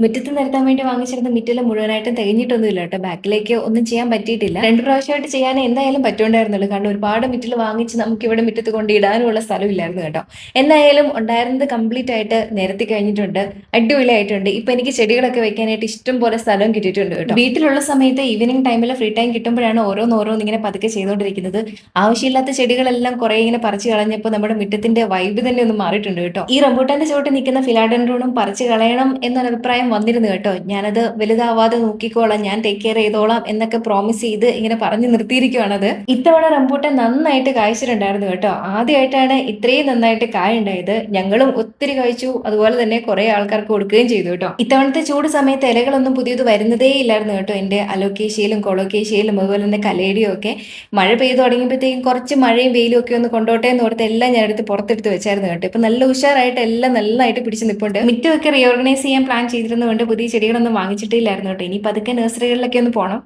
മുറ്റത്ത് നിരത്താൻ വേണ്ടി വാങ്ങിച്ചിരുന്ന മിറ്റെല്ലാം മുഴുവനായിട്ടും തികഞ്ഞിട്ടൊന്നുമില്ല കേട്ടോ. ബാക്കിലേക്ക് ഒന്നും ചെയ്യാൻ പറ്റിയിട്ടില്ല. 2 പ്രാവശ്യമായിട്ട് ചെയ്യാനേ എന്തായാലും പറ്റുണ്ടായിരുന്നുള്ളൂ. കാരണം ഒരുപാട് മിറ്റൽ വാങ്ങിച്ച് നമുക്കിവിടെ മുറ്റത്ത് കൊണ്ട് ഇടാനുള്ള സ്ഥലമില്ലായിരുന്നു കേട്ടോ. എന്തായാലും ഉണ്ടായിരുന്നത് കംപ്ലീറ്റ് ആയിട്ട് നിരത്തി കഴിഞ്ഞിട്ടുണ്ട്. അടിപൊളിയായിട്ടുണ്ട്. ഇപ്പൊ എനിക്ക് ചെടികളൊക്കെ വെക്കാനായിട്ട് ഇഷ്ടം പോലെ സ്ഥലവും കിട്ടിയിട്ടുണ്ട് കേട്ടോ. വീട്ടിലുള്ള സമയത്ത് ഈവനിങ് ടൈമിൽ ഫ്രീ ടൈം കിട്ടുമ്പോഴാണ് ഓരോന്നോരോന്ന് ഇങ്ങനെ പതുക്കെ ചെയ്തുകൊണ്ടിരിക്കുന്നത്. ആവശ്യമില്ലാത്ത ചെടികളെല്ലാം കുറെ ഇങ്ങനെ പറിച്ചു കളഞ്ഞപ്പോൾ നമ്മുടെ മുറ്റത്തിന്റെ വൈബ് തന്നെ ഒന്ന് മാറിയിട്ടുണ്ട് കേട്ടോ. ഈ റംബൂട്ടാന്റെ ചുവട്ടിൽ നിൽക്കുന്ന ഫിലാഡൻഡ്രോണും പറിച്ചു കളയണം എന്നൊരു അഭിപ്രായം വന്നിരുന്നു കേട്ടോ. ഞാനത് വലുതാവാതെ നോക്കിക്കോളാം, ഞാൻ ടേക്ക് കെയർ ചെയ്തോളാം എന്നൊക്കെ പ്രോമിസ് ചെയ്ത് ഇങ്ങനെ പറഞ്ഞു നിർത്തിയിരിക്കുവാണത്. ഇത്തവണ റംബൂട്ടാൻ നന്നായിട്ട് കായ്ച്ചിട്ടുണ്ടായിരുന്നു കേട്ടോ. ആദ്യമായിട്ടാണ് ഇത്രയും നന്നായിട്ട് കായ ഉണ്ടായത്. ഞങ്ങളും ഒത്തിരി കഴിച്ചു, അതുപോലെ തന്നെ കുറെ ആൾക്കാർക്ക് കൊടുക്കുകയും ചെയ്തു കേട്ടോ. ഇത്തവണത്തെ ചൂട് സമയത്ത് ഇലകളൊന്നും പുതിയത് വരുന്നതേ ഇല്ലായിരുന്നു കേട്ടോ. എന്റെ അലോക്കേഷ്യയിലും കൊളോക്കേഷ്യയിലും അതുപോലെ തന്നെ കലേഡിയും ഒക്കെ മഴ പെയ്തു തുടങ്ങിയപ്പോഴത്തേക്കും കുറച്ച് മഴയും വെയിലും ഒക്കെ ഒന്ന് കൊണ്ടോട്ടെ എന്ന് ഓർത്ത് എല്ലാം ഞാൻ എടുത്ത് പുറത്തെടുത്ത് വെച്ചായിരുന്നു കേട്ടോ. ഇപ്പൊ നല്ല ഉഷാറായിട്ട് എല്ലാം നന്നായിട്ട് പിടിച്ച് നിൽപ്പുണ്ട്. മിറ്റമൊക്കെ റീഓർഗനൈസ് ചെയ്യാൻ പ്ലാൻ ചെയ്തിരുന്നതുകൊണ്ട് പുതിയ ചെടികളൊന്നും വാങ്ങിച്ചിട്ടില്ലായിരുന്നു കേട്ടോ. ഇനി പതുക്കെ നഴ്സറികളിലൊക്കെ ഒന്ന് പോകണം.